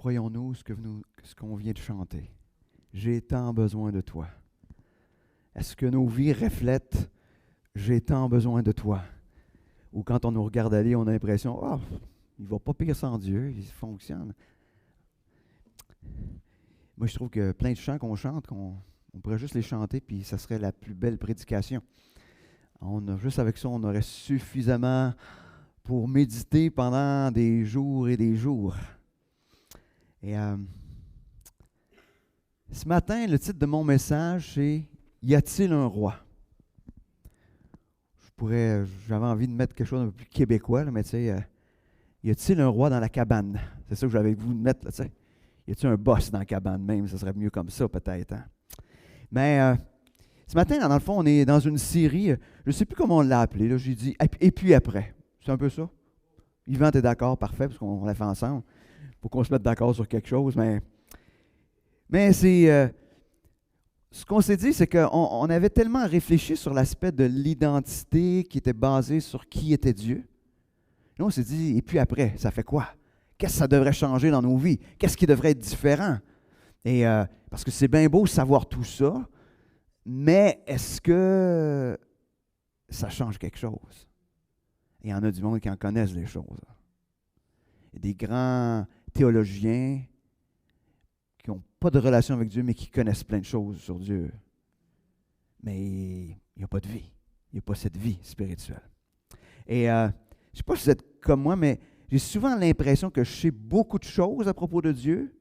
croyons-nous ce qu'on vient de chanter? J'ai tant besoin de toi. Est-ce que nos vies reflètent j'ai tant besoin de toi? Ou quand on nous regarde aller, on a l'impression, oh, il ne va pas pire sans Dieu, il fonctionne. Moi, je trouve que plein de chants qu'on chante, on pourrait juste les chanter, puis ça serait la plus belle prédication. Juste avec ça, on aurait suffisamment pour méditer pendant des jours et des jours. Et ce matin, le titre de mon message, c'est « Y a-t-il un roi? » J'avais envie de mettre quelque chose d'un peu plus québécois, là, mais tu sais, y a-t-il un roi dans la cabane? C'est ça que j'avais voulu mettre, là, tu sais. Y a-t-il un boss dans la cabane même? Ça serait mieux comme ça, peut-être. Hein? Mais ce matin, dans le fond, on est dans une série, je ne sais plus comment on l'a appelée, là, j'ai dit « Et puis après ». C'est un peu ça? Yvan, t'es d'accord? Parfait, parce qu'on l'a fait ensemble. Il faut qu'on se mette d'accord sur quelque chose, mais c'est... ce qu'on s'est dit, c'est qu'on avait tellement réfléchi sur l'aspect de l'identité qui était basée sur qui était Dieu. Là, on s'est dit, et puis après, ça fait quoi? Qu'est-ce que ça devrait changer dans nos vies? Qu'est-ce qui devrait être différent? Et parce que c'est bien beau savoir tout ça, mais est-ce que ça change quelque chose? Il y en a du monde qui en connaissent les choses. Il y a des grands théologiens qui n'ont pas de relation avec Dieu, mais qui connaissent plein de choses sur Dieu. Mais il n'y a pas de vie. Il n'y a pas cette vie spirituelle. Et je ne sais pas si vous êtes comme moi, mais j'ai souvent l'impression que je sais beaucoup de choses à propos de Dieu,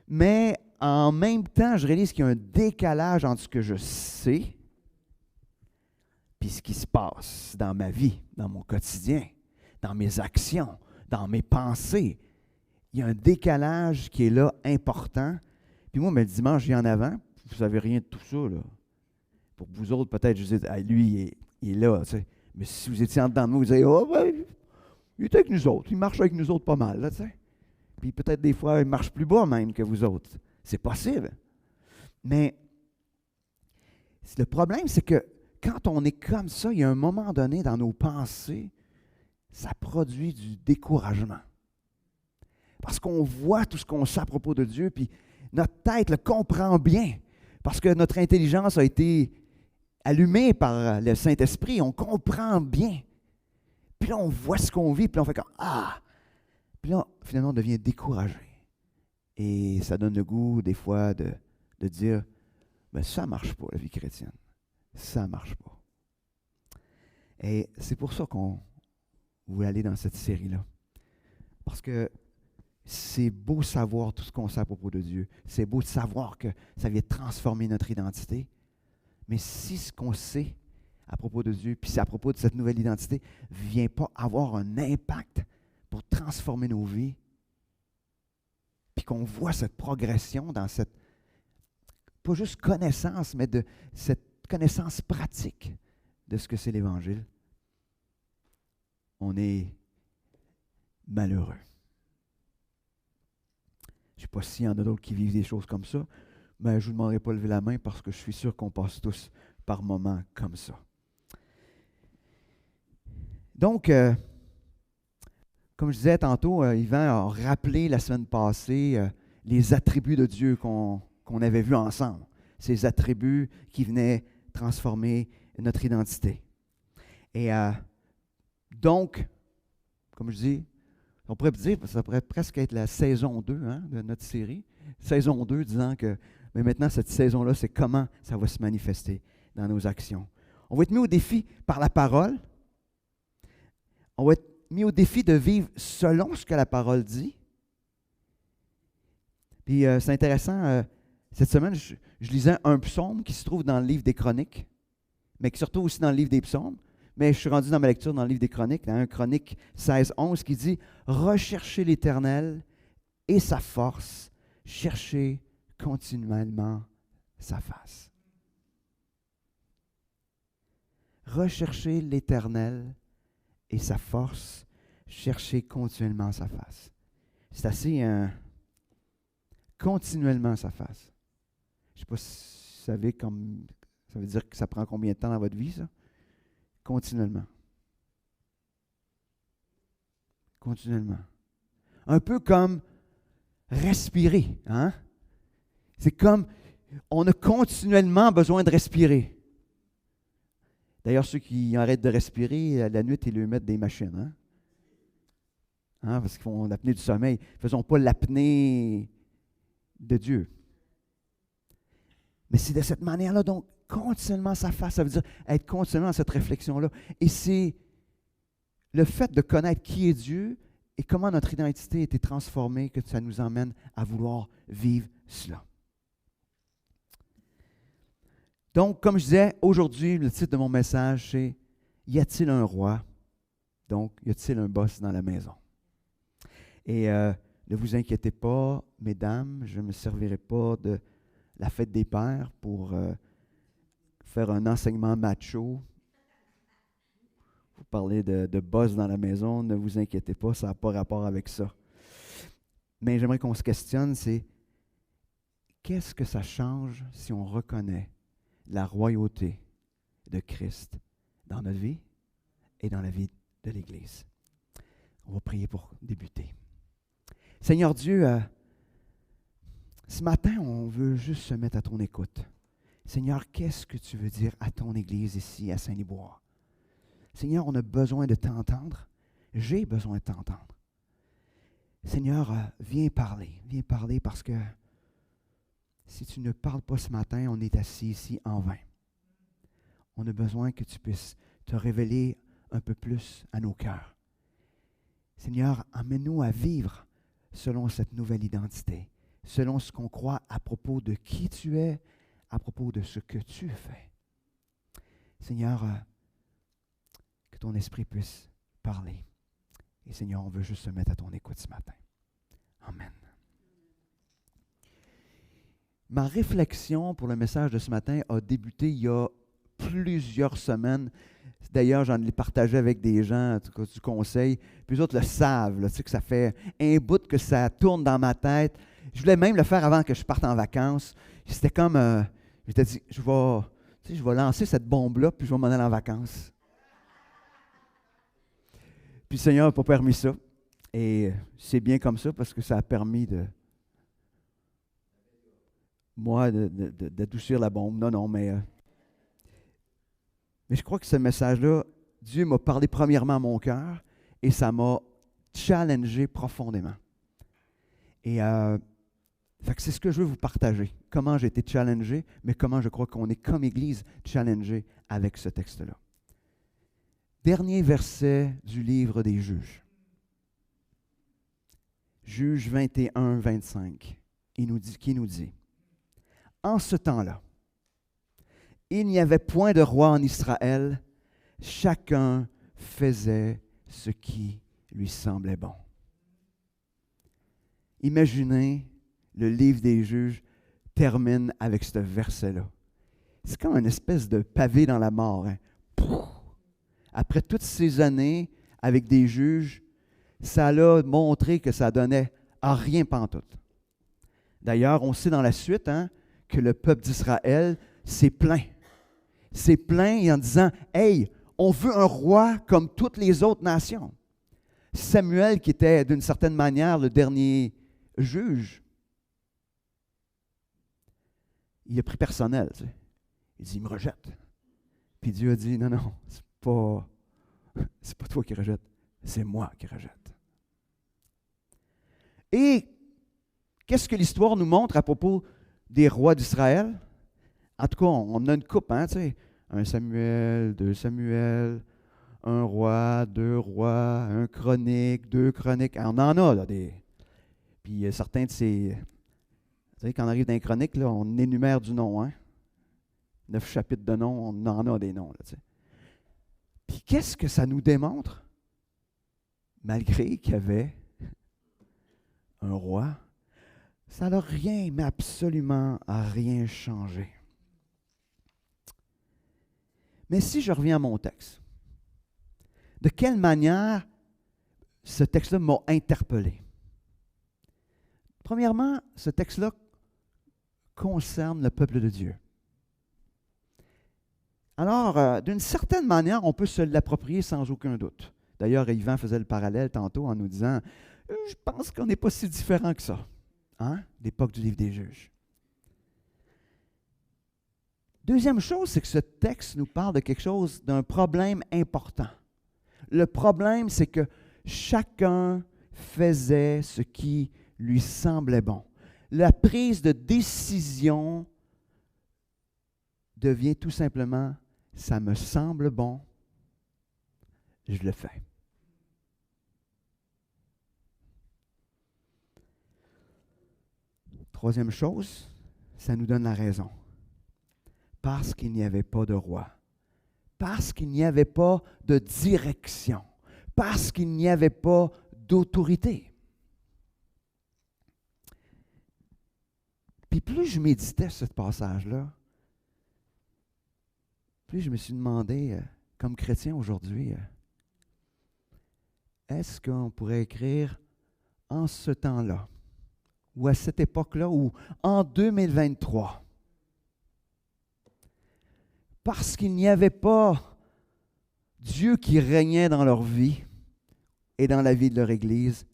mais en même temps, je réalise qu'il y a un décalage entre ce que je sais et ce qui se passe dans ma vie, dans mon quotidien, dans mes actions, dans mes pensées. Il y a un décalage qui est là, important. Puis moi, mais le dimanche, j'ai en avant, vous ne savez rien de tout ça. Là. Pour vous autres, peut-être, je dis, ah, lui, il est là. Tu sais. Mais si vous étiez en dedans de moi, vous disiez, oh, ben, il est avec nous autres. Il marche avec nous autres pas mal. Là, tu sais. Puis peut-être des fois, il marche plus bas même que vous autres. C'est possible. Mais le problème, c'est que quand on est comme ça, il y a un moment donné dans nos pensées, ça produit du découragement. Parce qu'on voit tout ce qu'on sait à propos de Dieu, puis notre tête le comprend bien, parce que notre intelligence a été allumée par le Saint-Esprit, on comprend bien. Puis là, on voit ce qu'on vit, puis là, on fait comme « Ah! » Puis là, finalement, on devient découragé. Et ça donne le goût, des fois, de dire « Ben, ça ne marche pas, la vie chrétienne. Ça ne marche pas. » Et c'est pour ça qu'on voulait aller dans cette série-là. Parce que c'est beau savoir tout ce qu'on sait à propos de Dieu. C'est beau de savoir que ça vient transformer notre identité. Mais si ce qu'on sait à propos de Dieu, puis c'est à propos de cette nouvelle identité, ne vient pas avoir un impact pour transformer nos vies, puis qu'on voit cette progression dans cette, pas juste connaissance, mais de cette connaissance pratique de ce que c'est l'Évangile, on est malheureux. Je ne sais pas s'il y en a d'autres qui vivent des choses comme ça, mais je ne vous demanderai pas de lever la main parce que je suis sûr qu'on passe tous par moments comme ça. Donc, comme je disais tantôt, Yvan a rappelé la semaine passée les attributs de Dieu qu'on avait vus ensemble. Ces attributs qui venaient transformer notre identité. Et donc, comme je dis, on pourrait dire, ça pourrait presque être la saison 2 de notre série. Saison 2 disant que mais maintenant, cette saison-là, c'est comment ça va se manifester dans nos actions. On va être mis au défi par la parole. On va être mis au défi de vivre selon ce que la parole dit. Puis c'est intéressant, cette semaine, je lisais un psaume qui se trouve dans le livre des Chroniques, mais qui se retrouve aussi dans le livre des psaumes. Mais je suis rendu dans ma lecture dans le livre des Chroniques, dans 1 Chronique 16:11, qui dit « Recherchez l'Éternel et sa force, cherchez continuellement sa face. » Recherchez l'Éternel et sa force, cherchez continuellement sa face. C'est assez continuellement sa face. Je ne sais pas si vous savez comme ça veut dire que ça prend combien de temps dans votre vie, ça? Continuellement. Continuellement. Un peu comme respirer. Hein? C'est comme, on a continuellement besoin de respirer. D'ailleurs, ceux qui arrêtent de respirer, la nuit, ils lui mettent des machines. Hein? Hein? Parce qu'ils font l'apnée du sommeil. Faisons pas l'apnée de Dieu. Mais c'est de cette manière-là, donc, continuellement ça veut dire être continuellement dans cette réflexion-là. Et c'est le fait de connaître qui est Dieu et comment notre identité a été transformée que ça nous emmène à vouloir vivre cela. Donc, comme je disais, aujourd'hui, le titre de mon message, c'est « Y a-t-il un roi? » Donc, y a-t-il un boss dans la maison? Et ne vous inquiétez pas, mesdames, je ne me servirai pas de la fête des pères pour faire un enseignement macho. Vous parlez de boss dans la maison, ne vous inquiétez pas, ça n'a pas rapport avec ça. Mais j'aimerais qu'on se questionne, c'est qu'est-ce que ça change si on reconnaît la royauté de Christ dans notre vie et dans la vie de l'Église? On va prier pour débuter. Seigneur Dieu, ce matin, on veut juste se mettre à ton écoute. Seigneur, qu'est-ce que tu veux dire à ton Église ici à Saint-Liboire? Seigneur, on a besoin de t'entendre. J'ai besoin de t'entendre. Seigneur, viens parler parce que si tu ne parles pas ce matin, on est assis ici en vain. On a besoin que tu puisses te révéler un peu plus à nos cœurs. Seigneur, emmène-nous à vivre selon cette nouvelle identité, selon ce qu'on croit à propos de qui tu es, à propos de ce que tu fais. Seigneur, que ton esprit puisse parler. Et Seigneur, on veut juste se mettre à ton écoute ce matin. Amen. Ma réflexion pour le message de ce matin a débuté il y a plusieurs semaines. D'ailleurs, j'en ai partagé avec des gens en tout cas, du conseil. Puis eux autres le savent, là, tu sais, que ça fait un bout que ça tourne dans ma tête. Je voulais même le faire avant que je parte en vacances. C'était comme, je m'étais dit, je vais lancer cette bombe-là, puis je vais m'en aller en vacances. Puis le Seigneur n'a pas permis ça. Et c'est bien comme ça parce que ça a permis d'adoucir la bombe. Non, mais je crois que ce message-là, Dieu m'a parlé premièrement à mon cœur et ça m'a challengé profondément. Et fait que c'est ce que je veux vous partager. Comment j'ai été challengé, mais comment je crois qu'on est comme Église challengé avec ce texte-là. Dernier verset du livre des Juges. Juges 21, 25. Qui nous dit, « En ce temps-là, il n'y avait point de roi en Israël, chacun faisait ce qui lui semblait bon. » Imaginez, le livre des Juges termine avec ce verset-là. C'est comme une espèce de pavé dans la mort. Hein? Après toutes ces années avec des juges, ça a montré que ça donnait à rien pantoute. D'ailleurs, on sait dans la suite que le peuple d'Israël s'est plaint. S'est plaint en disant « Hey, on veut un roi comme toutes les autres nations. » Samuel, qui était d'une certaine manière le dernier juge, il a pris personnel. Tu sais. Il dit « Il me rejette. » Puis Dieu a dit « Non, non, c'est pas toi qui rejette, c'est moi qui rejette. » Et qu'est-ce que l'histoire nous montre à propos des rois d'Israël? En tout cas, on a une coupe, tu sais, un Samuel, deux Samuel, un roi, deux rois, un chronique, deux chroniques. On en a, là, des. Puis certains de ces. Vous savez, quand on arrive dans les chroniques, là, on énumère du nom, hein? 9 chapitres de noms, on en a des noms, là, tu sais. Puis qu'est-ce que ça nous démontre? Malgré qu'il y avait un roi, ça n'a rien, mais absolument rien changé. Mais si je reviens à mon texte, de quelle manière ce texte-là m'a interpellé? Premièrement, ce texte-là concerne le peuple de Dieu. Alors, d'une certaine manière, on peut se l'approprier sans aucun doute. D'ailleurs, Yvan faisait le parallèle tantôt en nous disant « Je pense qu'on n'est pas si différent que ça. » Hein? L'époque du livre des Juges. Deuxième chose, c'est que ce texte nous parle de quelque chose, d'un problème important. Le problème, c'est que chacun faisait ce qui lui semblait bon. La prise de décision devient tout simplement, ça me semble bon, je le fais. Troisième chose, ça nous donne la raison. Parce qu'il n'y avait pas de roi, parce qu'il n'y avait pas de direction, parce qu'il n'y avait pas d'autorité. Puis plus je méditais sur ce passage-là, plus je me suis demandé, comme chrétien aujourd'hui, est-ce qu'on pourrait écrire en ce temps-là, ou à cette époque-là, ou en 2023, parce qu'il n'y avait pas Dieu qui régnait dans leur vie et dans la vie de leur Église,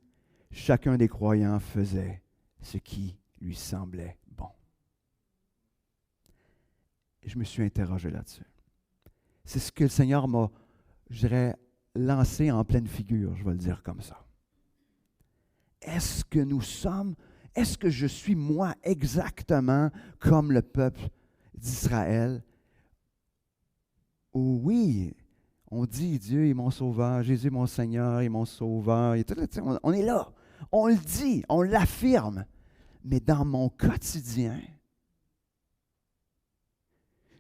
chacun des croyants faisait ce qui lui semblait bon. Je me suis interrogé là-dessus. C'est ce que le Seigneur m'a, je dirais, lancé en pleine figure, je vais le dire comme ça. Est-ce que je suis moi exactement comme le peuple d'Israël? Oui, on dit Dieu est mon sauveur, Jésus est mon Seigneur, est mon sauveur. On est là, on le dit, on l'affirme. Mais dans mon quotidien,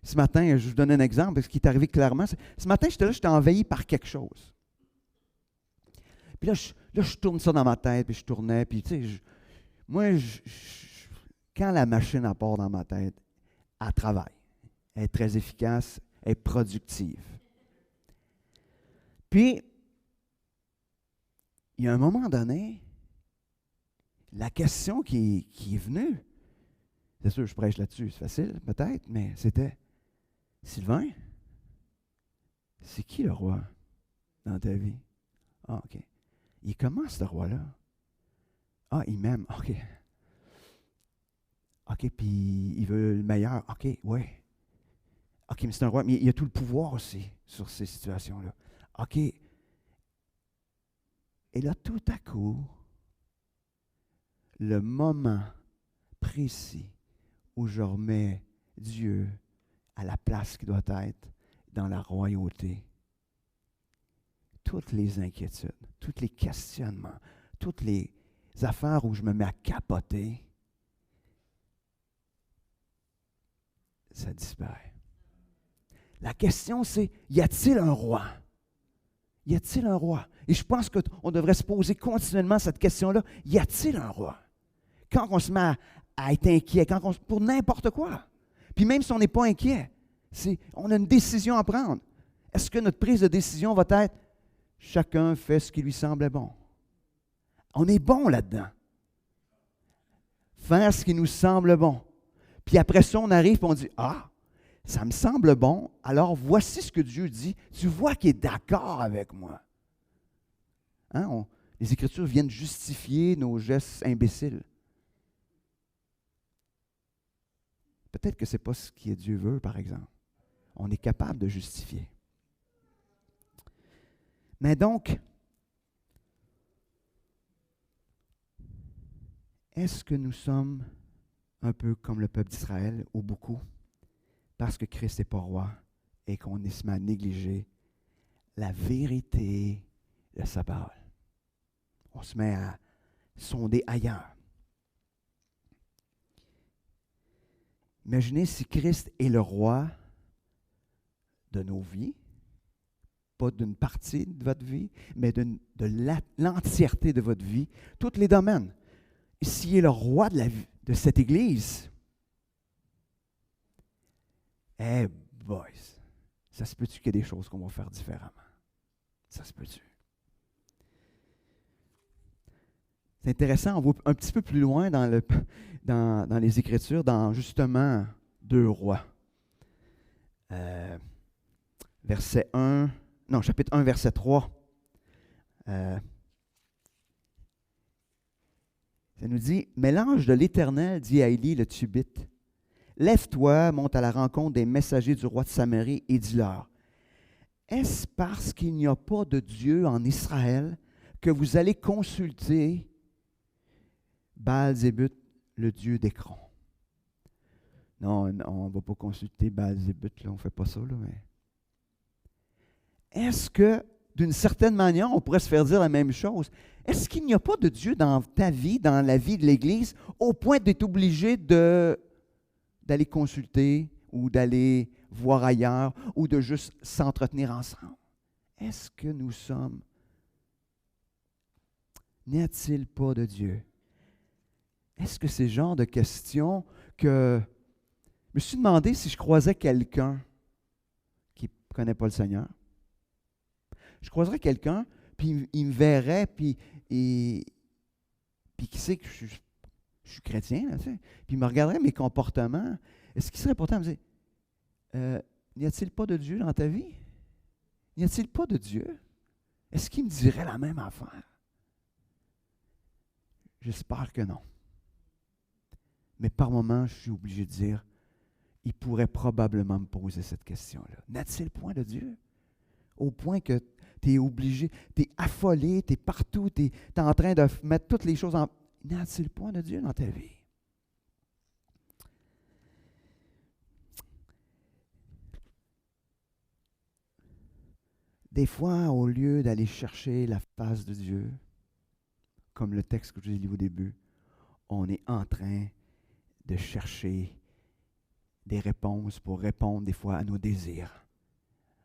ce matin, je vous donne un exemple, ce qui est arrivé clairement. Ce matin, j'étais envahi par quelque chose. Puis là, je tourne ça dans ma tête, puis je tournais, puis tu sais, quand la machine elle part dans ma tête, elle travaille. Elle est très efficace, elle est productive. Puis, il y a un moment donné, la question qui est venue, c'est sûr, je prêche là-dessus, c'est facile, peut-être, mais c'était, Sylvain, c'est qui le roi dans ta vie? Ah, OK. Il est comment, ce roi-là? Ah, il m'aime. OK. OK, puis il veut le meilleur. OK, oui. OK, mais c'est un roi, mais il a tout le pouvoir aussi sur ces situations-là. OK. Et là, tout à coup, le moment précis où je remets Dieu à la place qui doit être dans la royauté, toutes les inquiétudes, tous les questionnements, toutes les affaires où je me mets à capoter, ça disparaît. La question, c'est, y a-t-il un roi? Y a-t-il un roi? Et je pense qu'on devrait se poser continuellement cette question-là. Y a-t-il un roi? Quand on se met à être inquiet, pour n'importe quoi. Puis même si on n'est pas inquiet, on a une décision à prendre. Est-ce que notre prise de décision va être chacun fait ce qui lui semble bon? On est bon là-dedans. Faire ce qui nous semble bon. Puis après ça, on arrive et on dit, ah, ça me semble bon, alors voici ce que Dieu dit. Tu vois qu'il est d'accord avec moi. Hein? Les Écritures viennent justifier nos gestes imbéciles. Peut-être que ce n'est pas ce que Dieu veut, par exemple. On est capable de justifier. Mais donc, est-ce que nous sommes un peu comme le peuple d'Israël, ou beaucoup, parce que Christ n'est pas roi et qu'on se met à négliger la vérité de sa parole? On se met à sonder ailleurs. Imaginez si Christ est le roi de nos vies, pas d'une partie de votre vie, mais de l'entièreté de votre vie, tous les domaines. S'il est le roi de cette Église, boys, ça se peut-tu qu'il y ait des choses qu'on va faire différemment? Ça se peut-tu? C'est intéressant, on va un petit peu plus loin dans les Écritures, dans justement 2 Rois. Chapitre 1, verset 3. C'est Ça nous dit, « Mais l'ange de l'Éternel dit à Élie le Tishbite, « Lève-toi, monte à la rencontre des messagers du roi de Samarie et dis-leur, « Est-ce parce qu'il n'y a pas de Dieu en Israël que vous allez consulter Baal-Zébut, le dieu d'Écron? » Non, on ne va pas consulter Baal-Zébut, on ne fait pas ça, là, mais... Est-ce que, d'une certaine manière, on pourrait se faire dire la même chose? Est-ce qu'il n'y a pas de Dieu dans ta vie, dans la vie de l'Église, au point d'être obligé d'aller consulter ou d'aller voir ailleurs ou de juste s'entretenir ensemble? Est-ce que nous sommes... N'y a-t-il pas de Dieu? Est-ce que c'est le genre de questions que... Je me suis demandé si je croisais quelqu'un qui ne connaît pas le Seigneur. Je croiserais quelqu'un, puis il me verrait, puis qui sait que je suis chrétien, là, tu sais, puis il me regarderait mes comportements. Est-ce qu'il serait porté à me dire, n'y a-t-il pas de Dieu dans ta vie? N'y a-t-il pas de Dieu? Est-ce qu'il me dirait la même affaire? J'espère que non. Mais par moments, je suis obligé de dire, il pourrait probablement me poser cette question-là. N'a-t-il point de Dieu? Au point que tu es obligé, tu es affolé, tu es partout, tu es en train de mettre toutes les choses en... N'a-t-il point de Dieu dans ta vie? Des fois, au lieu d'aller chercher la face de Dieu, comme le texte que je vous ai lu au début, on est en train de chercher des réponses pour répondre des fois à nos désirs,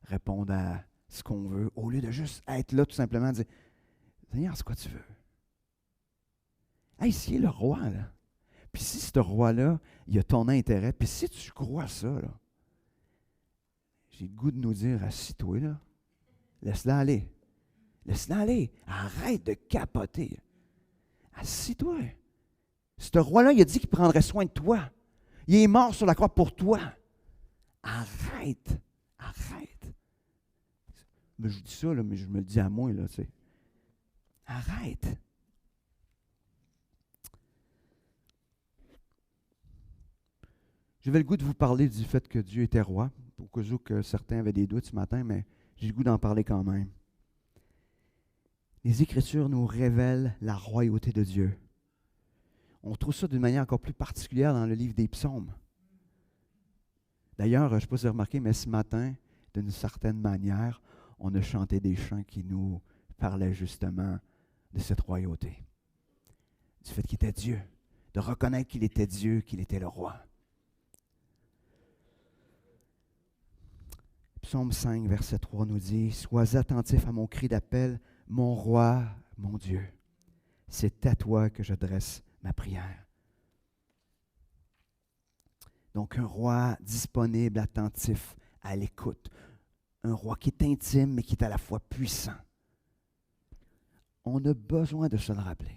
répondre à ce qu'on veut, au lieu de juste être là tout simplement, dire, Seigneur, c'est quoi tu veux? Hey, ici est le roi, là. Puis si ce roi-là, il a ton intérêt, puis si tu crois ça, là, j'ai le goût de nous dire, assis-toi, là. Laisse-la aller. Laisse-la aller. Arrête de capoter. Assis-toi. Ce roi-là, il a dit qu'il prendrait soin de toi. Il est mort sur la croix pour toi. Arrête. Arrête. Mais je dis ça, là, mais je me le dis à moi, là, tu sais. Arrête. J'avais le goût de vous parler du fait que Dieu était roi, au cas où que certains avaient des doutes ce matin, mais j'ai le goût d'en parler quand même. Les Écritures nous révèlent la royauté de Dieu. On trouve ça d'une manière encore plus particulière dans le livre des Psaumes. D'ailleurs, je ne sais pas si vous avez remarqué, mais ce matin, d'une certaine manière, on a chanté des chants qui nous parlaient justement de cette royauté, du fait qu'il était Dieu, de reconnaître qu'il était Dieu, qu'il était le roi. Psaume 5, verset 3 nous dit, « Sois attentif à mon cri d'appel, mon roi, mon Dieu. C'est à toi que je dresse ma prière. » Donc un roi disponible, attentif, à l'écoute. Un roi qui est intime, mais qui est à la fois puissant. On a besoin de se le rappeler.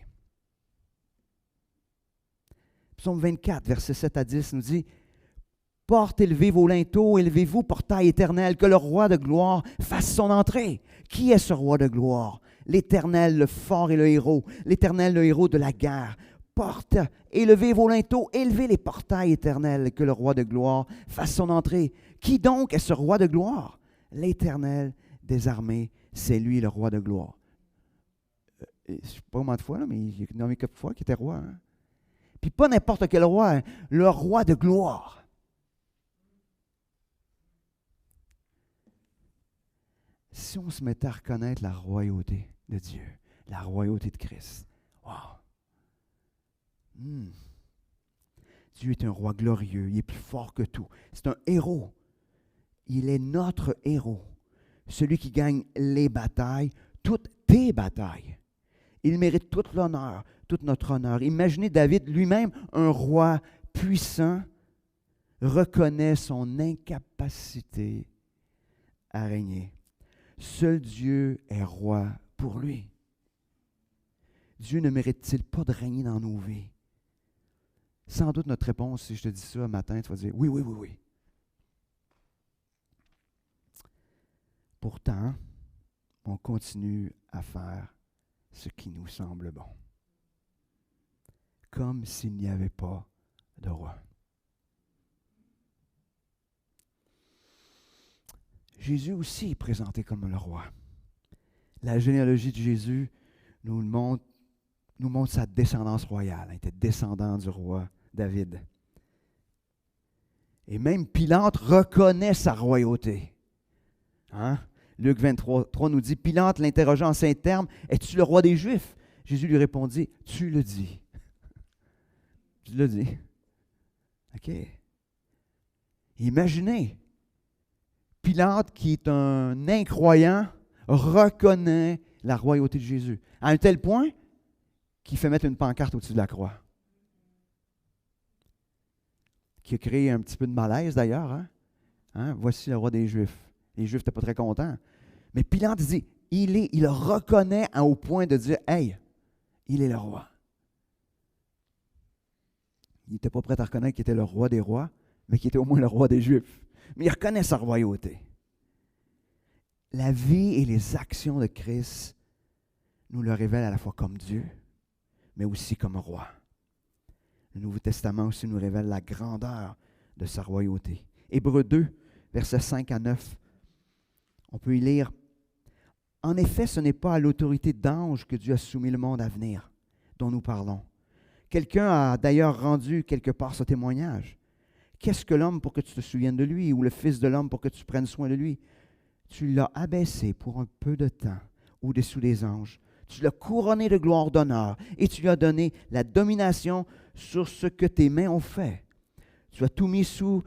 Psaume 24, versets 7 à 10 nous dit, « Porte, élevez vos linteaux, élevez-vous, portail éternel, que le roi de gloire fasse son entrée. » Qui est ce roi de gloire? L'Éternel, le fort et le héros. L'Éternel, le héros de la guerre. Porte, élevez vos linteaux, élevez les portails éternels, que le roi de gloire fasse son entrée. Qui donc est ce roi de gloire? L'Éternel des armées, c'est lui le roi de gloire. Je ne sais pas combien de fois, là, mais il y a nommé quelques fois qu'il était roi. Hein? Puis pas n'importe quel roi, hein? Le roi de gloire. Si on se mettait à reconnaître la royauté de Dieu, la royauté de Christ, wow! Dieu est un roi glorieux, il est plus fort que tout. C'est un héros. Il est notre héros. Celui qui gagne les batailles, toutes tes batailles. Il mérite tout l'honneur, tout notre honneur. Imaginez David lui-même, un roi puissant, reconnaît son incapacité à régner. Seul Dieu est roi pour lui. Dieu ne mérite-t-il pas de régner dans nos vies? Sans doute notre réponse, si je te dis ça un matin, tu vas dire oui, oui, oui, oui. Pourtant, on continue à faire ce qui nous semble bon. comme s'il n'y avait pas de roi. Jésus aussi est présenté comme le roi. La généalogie de Jésus nous montre sa descendance royale. Il était descendant du roi David. Et même Pilate reconnaît sa royauté. Hein? Luc 23, 3 nous dit, Pilate l'interrogea en ces termes, « Es-tu le roi des Juifs? » Jésus lui répondit, « Tu le dis. » Tu le dis. OK. Imaginez, Pilate, qui est un incroyant, reconnaît la royauté de Jésus. À un tel point qu'il fait mettre une pancarte au-dessus de la croix. Qui a créé un petit peu de malaise d'ailleurs. Hein? Voici le roi des Juifs. Les Juifs n'étaient pas très contents. Mais Pilate dit, il le reconnaît au point de dire, « Hey, il est le roi. » Il n'était pas prêt à reconnaître qu'il était le roi des rois, mais qu'il était au moins le roi des Juifs. Mais il reconnaît sa royauté. La vie et les actions de Christ nous le révèlent à la fois comme Dieu, mais aussi comme roi. Le Nouveau Testament aussi nous révèle la grandeur de sa royauté. Hébreux 2, versets 5 à 9, on peut y lire, « En effet, ce n'est pas à l'autorité d'ange que Dieu a soumis le monde à venir, dont nous parlons. Quelqu'un a d'ailleurs rendu quelque part ce témoignage. Qu'est-ce que l'homme pour que tu te souviennes de lui, ou le Fils de l'homme pour que tu prennes soin de lui? Tu l'as abaissé pour un peu de temps au-dessous des anges. Tu l'as couronné de gloire, d'honneur, et tu lui as donné la domination sur ce que tes mains ont fait. Tu as tout mis sous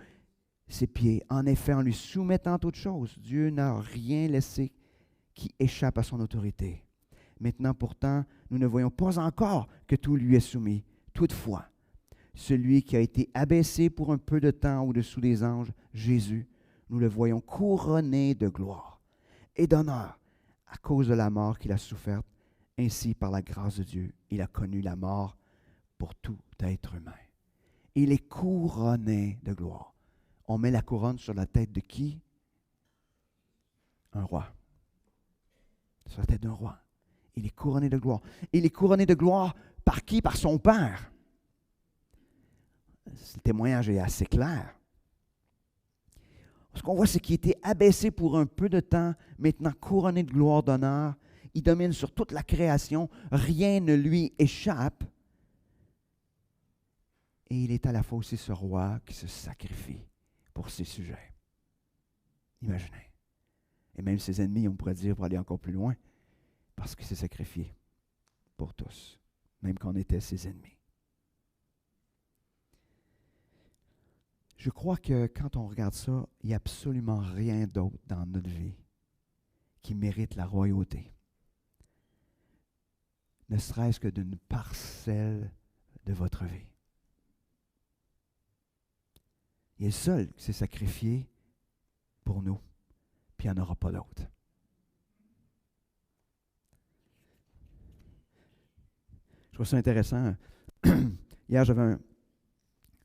ses pieds. En effet, en lui soumettant toutes choses, Dieu n'a rien laissé qui échappe à son autorité. Maintenant, pourtant, nous ne voyons pas encore que tout lui est soumis. Toutefois, celui qui a été abaissé pour un peu de temps au-dessous des anges, Jésus, nous le voyons couronné de gloire et d'honneur à cause de la mort qu'il a soufferte. Ainsi, par la grâce de Dieu, il a connu la mort pour tout être humain. Il est couronné de gloire. On met la couronne sur la tête de qui? Un roi. Sur la tête d'un roi. Il est couronné de gloire. Il est couronné de gloire par qui? Par son Père. Le témoignage est assez clair. Ce qu'on voit, c'est qu'il a été abaissé pour un peu de temps, maintenant couronné de gloire, d'honneur. Il domine sur toute la création. Rien ne lui échappe. Et il est à la fois aussi ce roi qui se sacrifie pour ses sujets. Imaginez. Et même ses ennemis, on pourrait dire, pour aller encore plus loin, parce qu'il s'est sacrifié pour tous, même quand on était ses ennemis. Je crois que quand on regarde ça, il n'y a absolument rien d'autre dans notre vie qui mérite la royauté. Ne serait-ce que d'une parcelle de votre vie. Il est le seul qui s'est sacrifié pour nous, puis il n'y en aura pas d'autre. Je trouve ça intéressant. Hier, j'avais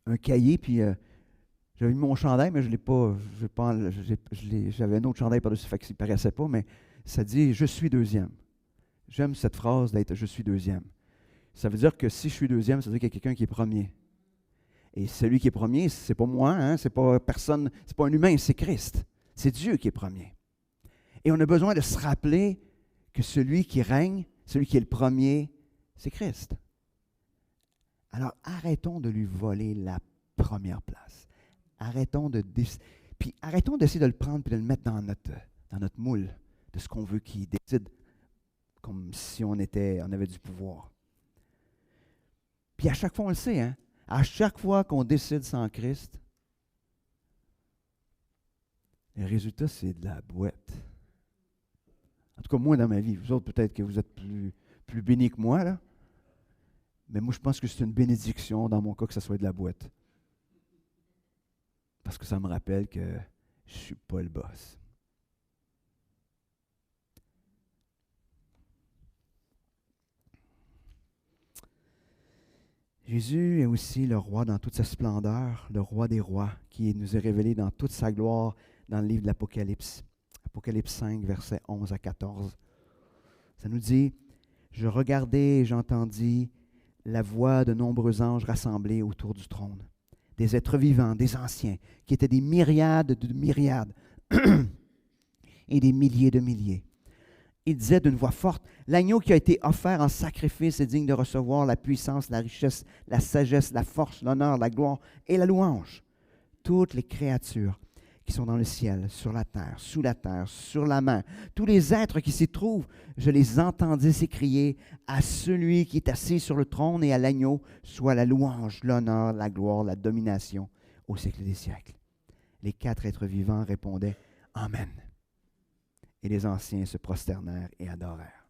un cahier, puis j'avais mis mon chandail, mais je l'ai pas. J'avais un autre chandail par-dessus, fait qu'il ne paraissait pas, mais ça dit « Je suis deuxième ». J'aime cette phrase d'être « Je suis deuxième ». Ça veut dire que si je suis deuxième, ça veut dire qu'il y a quelqu'un qui est premier. Et celui qui est premier, ce n'est pas moi, hein, ce n'est pas personne, ce n'est pas un humain, c'est Christ. C'est Dieu qui est premier. Et on a besoin de se rappeler que celui qui règne, celui qui est le premier, c'est Christ. Alors arrêtons de lui voler la première place. Arrêtons d'essayer de le prendre et de le mettre dans notre moule de ce qu'on veut qu'il décide, comme si on avait du pouvoir. Puis à chaque fois, on le sait, hein? À chaque fois qu'on décide sans Christ, le résultat, c'est de la boîte. En tout cas, moi, dans ma vie. Vous autres, peut-être que vous êtes plus bénis que moi, là. Mais moi, je pense que c'est une bénédiction, dans mon cas, que ça soit de la boîte. Parce que ça me rappelle que je ne suis pas le boss. Jésus est aussi le roi dans toute sa splendeur, le roi des rois, qui nous est révélé dans toute sa gloire dans le livre de l'Apocalypse. Apocalypse 5, versets 11 à 14. Ça nous dit « Je regardai et j'entendis la voix de nombreux anges rassemblés autour du trône, des êtres vivants, des anciens, qui étaient des myriades de myriades et des milliers de milliers. Il disait d'une voix forte, « L'agneau qui a été offert en sacrifice est digne de recevoir la puissance, la richesse, la sagesse, la force, l'honneur, la gloire et la louange. Toutes les créatures qui sont dans le ciel, sur la terre, sous la terre, sur la mer, tous les êtres qui s'y trouvent, je les entendis s'écrier à celui qui est assis sur le trône et à l'agneau, soit la louange, l'honneur, la gloire, la domination au siècle des siècles. » Les 4 êtres vivants répondaient, « Amen. » Et les anciens se prosternèrent et adorèrent.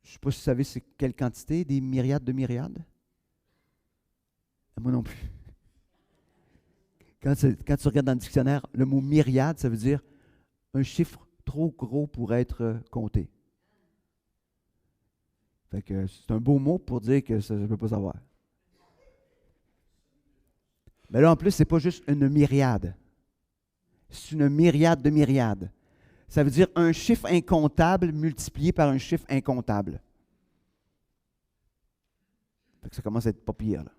Je ne sais pas si vous savez c'est quelle quantité, des myriades de myriades. Moi non plus. Quand tu regardes dans le dictionnaire, le mot myriade, ça veut dire un chiffre trop gros pour être compté. Fait que c'est un beau mot pour dire que ça ne peut pas savoir. Mais là, en plus, ce n'est pas juste une myriade. C'est une myriade de myriades. Ça veut dire un chiffre incontable multiplié par un chiffre incontable. Fait que ça commence à être pas pire, là.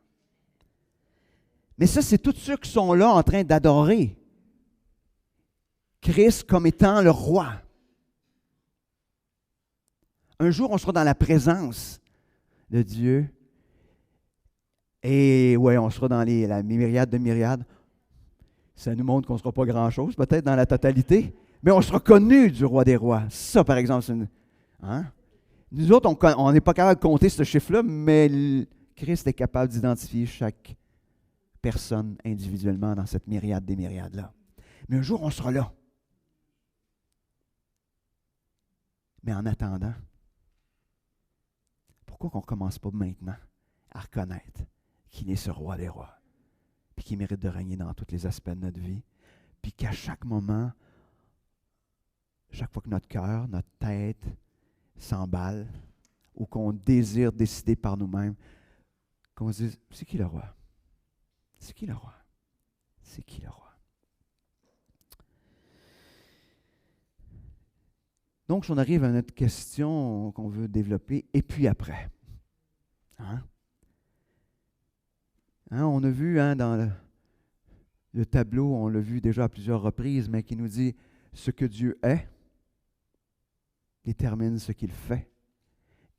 Mais ça, c'est tous ceux qui sont là en train d'adorer Christ comme étant le roi. Un jour, on sera dans la présence de Dieu. Et ouais, on sera dans la myriade de myriades. Ça nous montre qu'on ne sera pas grand-chose, peut-être dans la totalité, mais on sera connu du roi des rois. Ça, par exemple, c'est une... Hein? Nous autres, on n'est pas capable de compter ce chiffre-là, mais Christ est capable d'identifier chaque personne individuellement dans cette myriade des myriades-là. Mais un jour, on sera là. Mais en attendant, pourquoi qu'on ne commence pas maintenant à reconnaître qu'il est ce roi des rois, puis qu'il mérite de régner dans tous les aspects de notre vie, puis qu'à chaque moment, chaque fois que notre cœur, notre tête s'emballe, ou qu'on désire décider par nous-mêmes, qu'on se dise, c'est qui le roi? C'est qui le roi? C'est qui le roi? Donc, si on arrive à notre question qu'on veut développer, et puis après? Hein? Hein, on a vu dans le tableau, on l'a vu déjà à plusieurs reprises, mais qui nous dit ce que Dieu est détermine ce qu'il fait.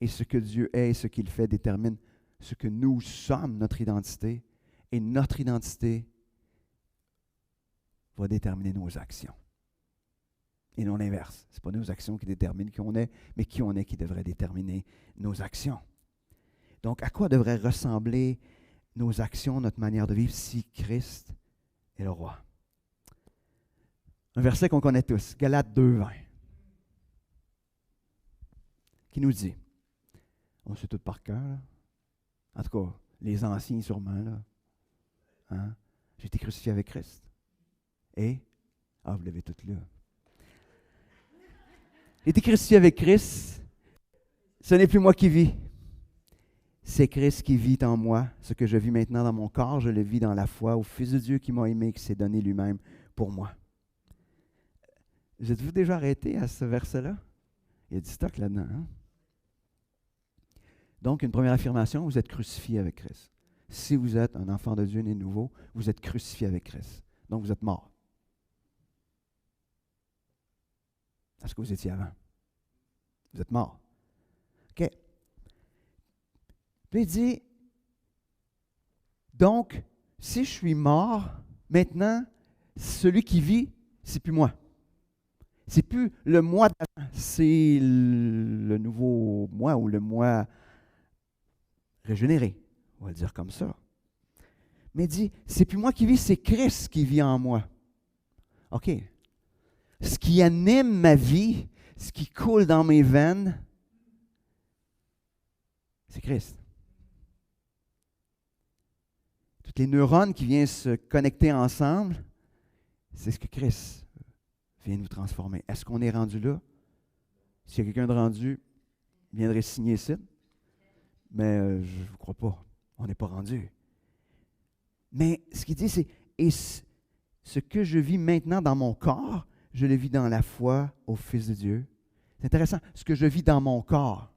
Et ce que Dieu est et ce qu'il fait détermine ce que nous sommes, notre identité. Et notre identité va déterminer nos actions. Et non l'inverse. Ce n'est pas nos actions qui déterminent qui on est, mais qui on est qui devrait déterminer nos actions. Donc, à quoi devraient ressembler nos actions, notre manière de vivre si Christ est le roi? Un verset qu'on connaît tous, Galates 2:20, qui nous dit, on sait tout par cœur, là. En tout cas, les anciens sûrement, là. Hein? J'ai été crucifié avec Christ. Et, vous l'avez tout lu. J'ai été crucifié avec Christ, ce n'est plus moi qui vis. C'est Christ qui vit en moi. Ce que je vis maintenant dans mon corps, je le vis dans la foi au Fils de Dieu qui m'a aimé, qui s'est donné lui-même pour moi. Vous êtes-vous déjà arrêté à ce verset-là? Il y a du stock là-dedans. Hein? Donc, une première affirmation, vous êtes crucifié avec Christ. Si vous êtes un enfant de Dieu né de nouveau, vous êtes crucifié avec Christ. Donc, vous êtes mort. Est-ce que vous étiez avant? Vous êtes mort. OK. Puis il dit, donc, si je suis mort, maintenant, celui qui vit, c'est plus moi. C'est plus le moi d'avant, c'est le nouveau moi ou le moi régénéré. On va le dire comme ça. Mais il dit, c'est plus moi qui vis, c'est Christ qui vit en moi. OK. Ce qui anime ma vie, ce qui coule dans mes veines, c'est Christ. Toutes les neurones qui viennent se connecter ensemble, c'est ce que Christ vient nous transformer. Est-ce qu'on est rendu là? S'il y a quelqu'un de rendu, il viendrait signer ici. Mais je ne crois pas. On n'est pas rendu. Mais ce qu'il dit, c'est et ce que je vis maintenant dans mon corps, je le vis dans la foi au Fils de Dieu. C'est intéressant. Ce que je vis dans mon corps.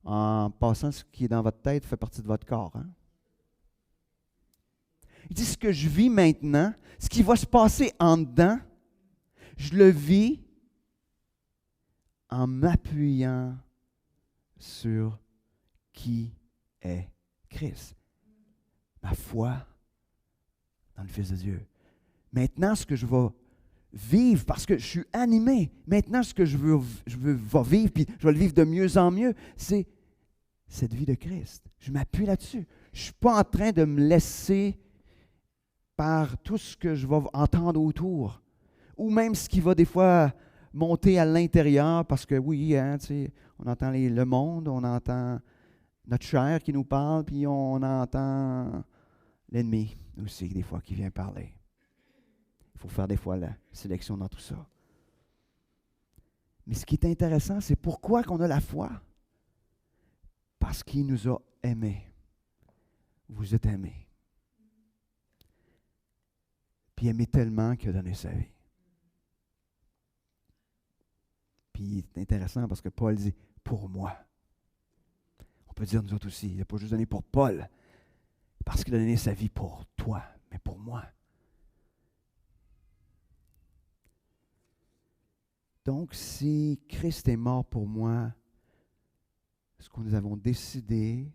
En passant, ce qui est dans votre tête fait partie de votre corps. Hein? Il dit, ce que je vis maintenant, ce qui va se passer en dedans, je le vis en m'appuyant sur qui est Christ. Ma foi dans le Fils de Dieu. Maintenant, ce que je vais vivre, parce que je suis animé, maintenant, ce que je vais vivre, puis je vais le vivre de mieux en mieux, c'est cette vie de Christ. Je m'appuie là-dessus. Je ne suis pas en train de me laisser par tout ce que je vais entendre autour, ou même ce qui va des fois monter à l'intérieur, parce que oui, hein, on entend le monde, on entend notre chair qui nous parle, puis on entend l'ennemi aussi, des fois, qui vient parler. Il faut faire des fois la sélection dans tout ça. Mais ce qui est intéressant, c'est pourquoi qu'on a la foi. Parce qu'il nous a aimés. Vous êtes aimés. Puis aimé tellement qu'il a donné sa vie. Puis c'est intéressant parce que Paul dit « pour moi ». On peut dire nous autres aussi, il n'a pas juste donné pour Paul, parce qu'il a donné sa vie pour toi, mais pour moi. Donc, si Christ est mort pour moi, ce que nous avons décidé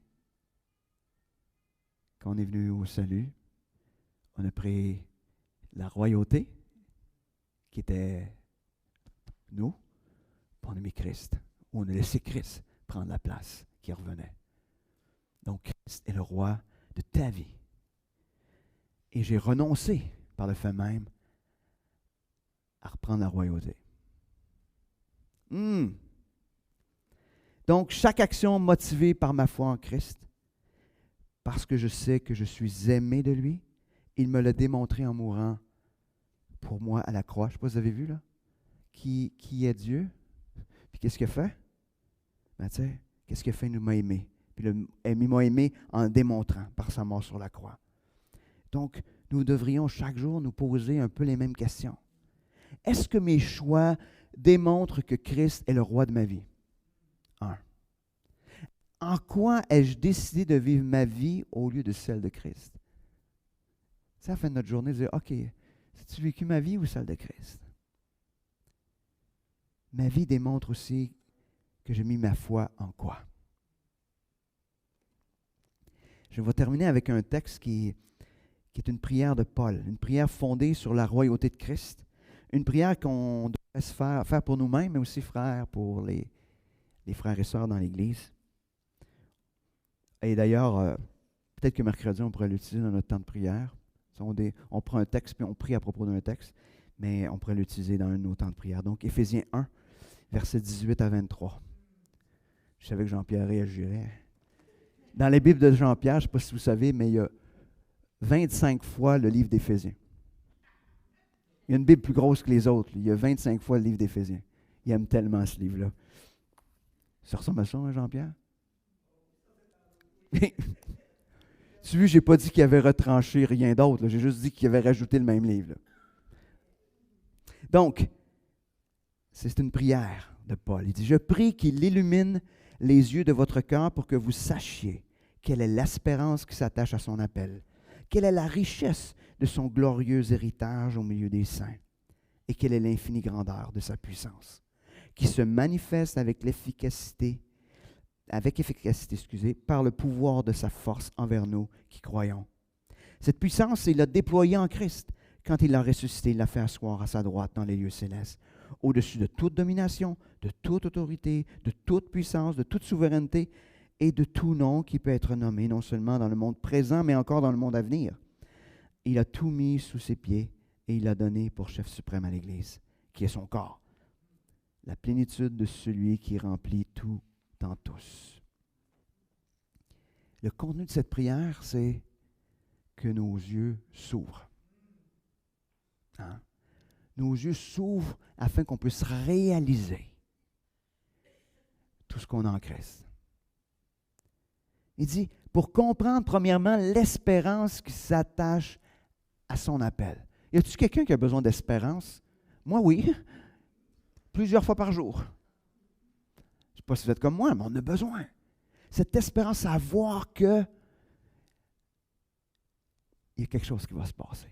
quand on est venu au salut, on a pris la royauté, qui était nous, puis on a mis Christ. Ou on a laissé Christ prendre la place qui revenait. Donc, Christ est le roi de ta vie. Et j'ai renoncé, par le fait même, à reprendre la royauté. Donc, chaque action motivée par ma foi en Christ, parce que je sais que je suis aimé de lui, il me l'a démontré en mourant pour moi à la croix. Je ne sais pas si vous avez vu, là. Qui est Dieu? Puis qu'est-ce qu'il a fait? Ben, tu sais, qu'est-ce qu'il a fait? Il m'a aimé. Puis il m'a aimé en le démontrant par sa mort sur la croix. Donc, nous devrions chaque jour nous poser un peu les mêmes questions. Est-ce que mes choix démontrent que Christ est le roi de ma vie? 1. En quoi ai-je décidé de vivre ma vie au lieu de celle de Christ? C'est à la fin de notre journée de dire, OK, as-tu vécu ma vie ou celle de Christ? Ma vie démontre aussi que j'ai mis ma foi en quoi? Je vais terminer avec un texte qui est une prière de Paul, une prière fondée sur la royauté de Christ, une prière qu'on doit se faire pour nous-mêmes, mais aussi pour les frères et sœurs dans l'Église. Et d'ailleurs, peut-être que mercredi, on pourrait l'utiliser dans notre temps de prière. On prend un texte, puis on prie à propos d'un texte, mais on pourrait l'utiliser dans un de nos temps de prière. Donc, Éphésiens 1, versets 18 à 23. Je savais que Jean-Pierre réagirait. Dans les Bibles de Jean-Pierre, je ne sais pas si vous savez, mais il y a 25 fois le livre d'Éphésiens. Il y a une Bible plus grosse que les autres. Il y a 25 fois le livre d'Éphésiens. Il aime tellement ce livre-là. Ça ressemble à ça, hein, Jean-Pierre? Tu vois, je n'ai pas dit qu'il avait retranché rien d'autre. Là. J'ai juste dit qu'il avait rajouté le même livre. Là. Donc, c'est une prière de Paul. Il dit, « Je prie qu'il illumine les yeux de votre cœur pour que vous sachiez quelle est l'espérance qui s'attache à son appel, quelle est la richesse de son glorieux héritage au milieu des saints, et quelle est l'infinie grandeur de sa puissance, qui se manifeste avec efficacité, par le pouvoir de sa force envers nous qui croyons. Cette puissance, il l'a déployée en Christ. Quand il l'a ressuscité, il l'a fait asseoir à sa droite dans les lieux célestes, au-dessus de toute domination, de toute autorité, de toute puissance, de toute souveraineté et de tout nom qui peut être nommé, non seulement dans le monde présent, mais encore dans le monde à venir. Il a tout mis sous ses pieds et il l'a donné pour chef suprême à l'Église, qui est son corps, la plénitude de celui qui remplit tout en tous. Le contenu de cette prière, c'est que nos yeux s'ouvrent. Hein? Nos yeux s'ouvrent afin qu'on puisse réaliser tout ce qu'on a en Christ. Il dit, pour comprendre premièrement l'espérance qui s'attache à son appel. Y a-t-il quelqu'un qui a besoin d'espérance? Moi, oui. Plusieurs fois par jour. Je ne sais pas si vous êtes comme moi, mais on a besoin. Cette espérance à voir que il y a quelque chose qui va se passer.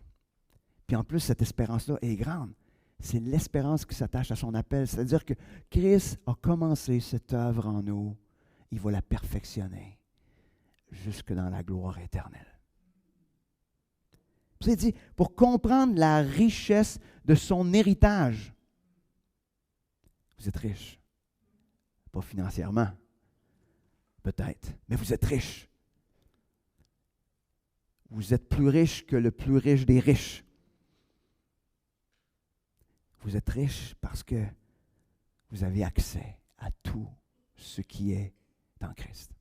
Puis en plus, cette espérance-là est grande. C'est l'espérance qui s'attache à son appel. C'est-à-dire que Christ a commencé cette œuvre en nous. Il va la perfectionner jusque dans la gloire éternelle. C'est dit, pour comprendre la richesse de son héritage, vous êtes riche. Pas financièrement, peut-être, mais vous êtes riche. Vous êtes plus riche que le plus riche des riches. Vous êtes riche parce que vous avez accès à tout ce qui est en Christ.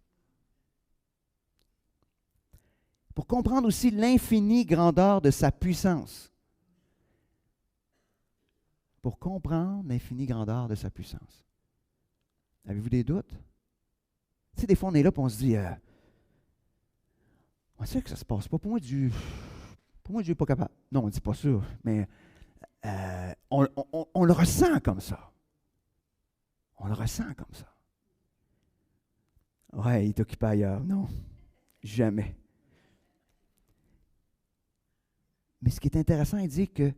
Pour comprendre aussi l'infinie grandeur de sa puissance. Pour comprendre l'infinie grandeur de sa puissance. Avez-vous des doutes? Tu sais, des fois, on est là et on se dit, on sait que ça ne se passe pas. Pour moi, Dieu n'est pas capable. Non, on ne dit pas ça, mais on le ressent comme ça. On le ressent comme ça. Ouais, il est occupé ailleurs. Non, jamais. Mais ce qui est intéressant, il dit que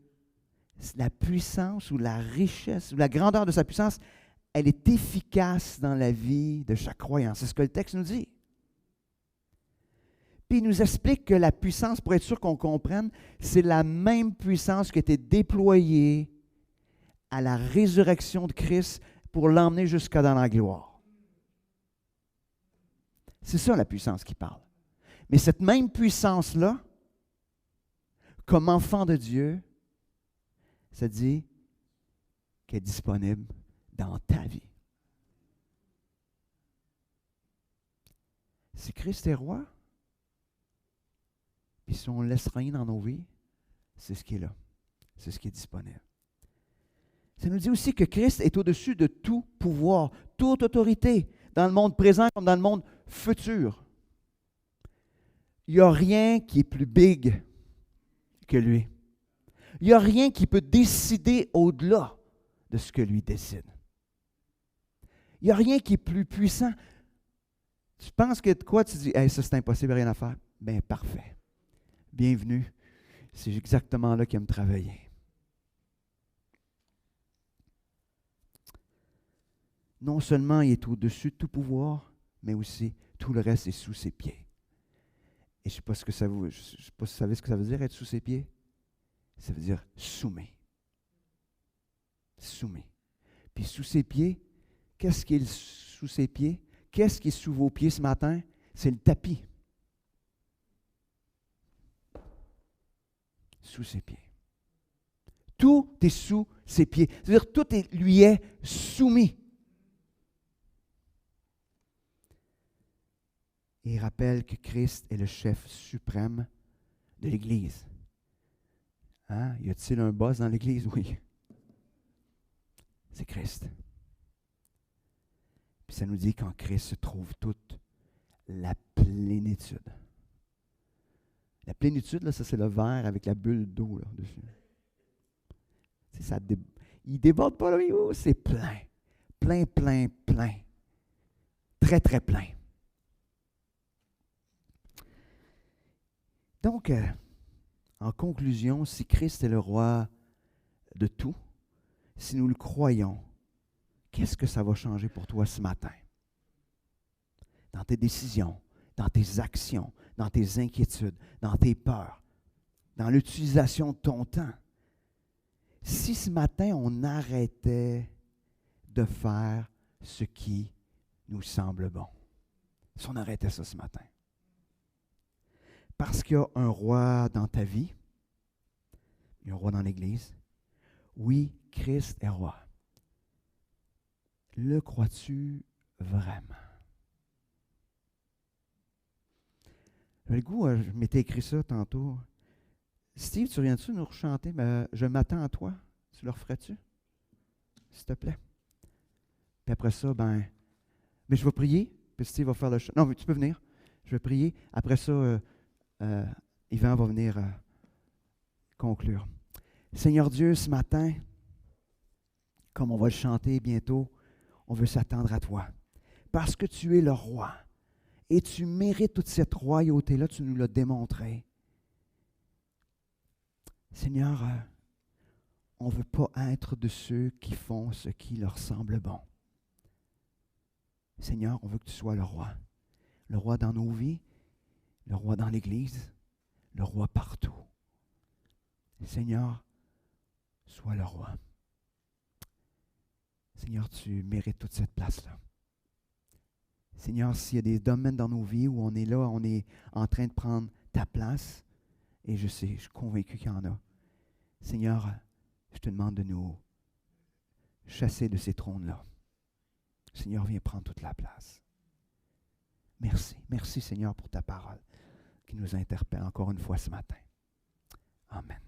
la puissance ou la richesse ou la grandeur de sa puissance, elle est efficace dans la vie de chaque croyant. C'est ce que le texte nous dit. Puis il nous explique que la puissance, pour être sûr qu'on comprenne, c'est la même puissance qui a été déployée à la résurrection de Christ pour l'emmener jusqu'à dans la gloire. C'est ça la puissance qui parle. Mais cette même puissance-là, comme enfant de Dieu, ça dit qu'elle est disponible dans ta vie. Si Christ est roi, puis si on ne laisse rien dans nos vies, c'est ce qui est là. C'est ce qui est disponible. Ça nous dit aussi que Christ est au-dessus de tout pouvoir, toute autorité, dans le monde présent comme dans le monde futur. Il n'y a rien qui est plus big que lui. Il n'y a rien qui peut décider au-delà de ce que lui décide. Il n'y a rien qui est plus puissant. Tu penses que de quoi tu dis, hey, ça c'est impossible, rien à faire. Bien, parfait. Bienvenue. C'est exactement là qu'il aime travailler. Non seulement il est au-dessus de tout pouvoir, mais aussi tout le reste est sous ses pieds. Et je ne sais pas ce que ça vous, je sais pas si vous savez ce que ça veut dire être sous ses pieds. Ça veut dire soumis. Soumis. Puis sous ses pieds, qu'est-ce qui est sous ses pieds? Qu'est-ce qui est sous vos pieds ce matin? C'est le tapis. Sous ses pieds. Tout est sous ses pieds. C'est-à-dire tout lui est soumis. Et il rappelle que Christ est le chef suprême de l'Église. Hein? Y a-t-il un boss dans l'Église? Oui. C'est Christ. Puis ça nous dit qu'en Christ se trouve toute la plénitude. La plénitude, là, ça c'est le verre avec la bulle d'eau là, dessus. Il ne déborde pas là, c'est plein. Plein, plein, plein. Très, très plein. Donc, en conclusion, si Christ est le roi de tout, si nous le croyons, qu'est-ce que ça va changer pour toi ce matin? Dans tes décisions, dans tes actions, dans tes inquiétudes, dans tes peurs, dans l'utilisation de ton temps. Si ce matin, on arrêtait de faire ce qui nous semble bon, si on arrêtait ça ce matin, parce qu'il y a un roi dans ta vie, il y a un roi dans l'Église. Oui, Christ est roi. Le crois-tu vraiment? J'avais le goût, je m'étais écrit ça tantôt. Steve, tu viens-tu nous rechanter? Je m'attends à toi. Tu le referais-tu? S'il te plaît. Puis après ça, mais je vais prier, puis Steve va faire le chant. Non, mais tu peux venir. Je vais prier. Après ça, Yvan va venir conclure. Seigneur Dieu, ce matin, comme on va le chanter bientôt, on veut s'attendre à toi. Parce que tu es le roi. Et tu mérites toute cette royauté-là, tu nous l'as démontré. Seigneur, on ne veut pas être de ceux qui font ce qui leur semble bon. Seigneur, on veut que tu sois le roi. Le roi dans nos vies, le roi dans l'Église, le roi partout. Seigneur, sois le roi. Seigneur, tu mérites toute cette place-là. Seigneur, s'il y a des domaines dans nos vies où on est là, on est en train de prendre ta place, et je sais, je suis convaincu qu'il y en a. Seigneur, je te demande de nous chasser de ces trônes-là. Seigneur, viens prendre toute la place. Merci. Merci, Seigneur, pour ta parole qui nous interpelle encore une fois ce matin. Amen.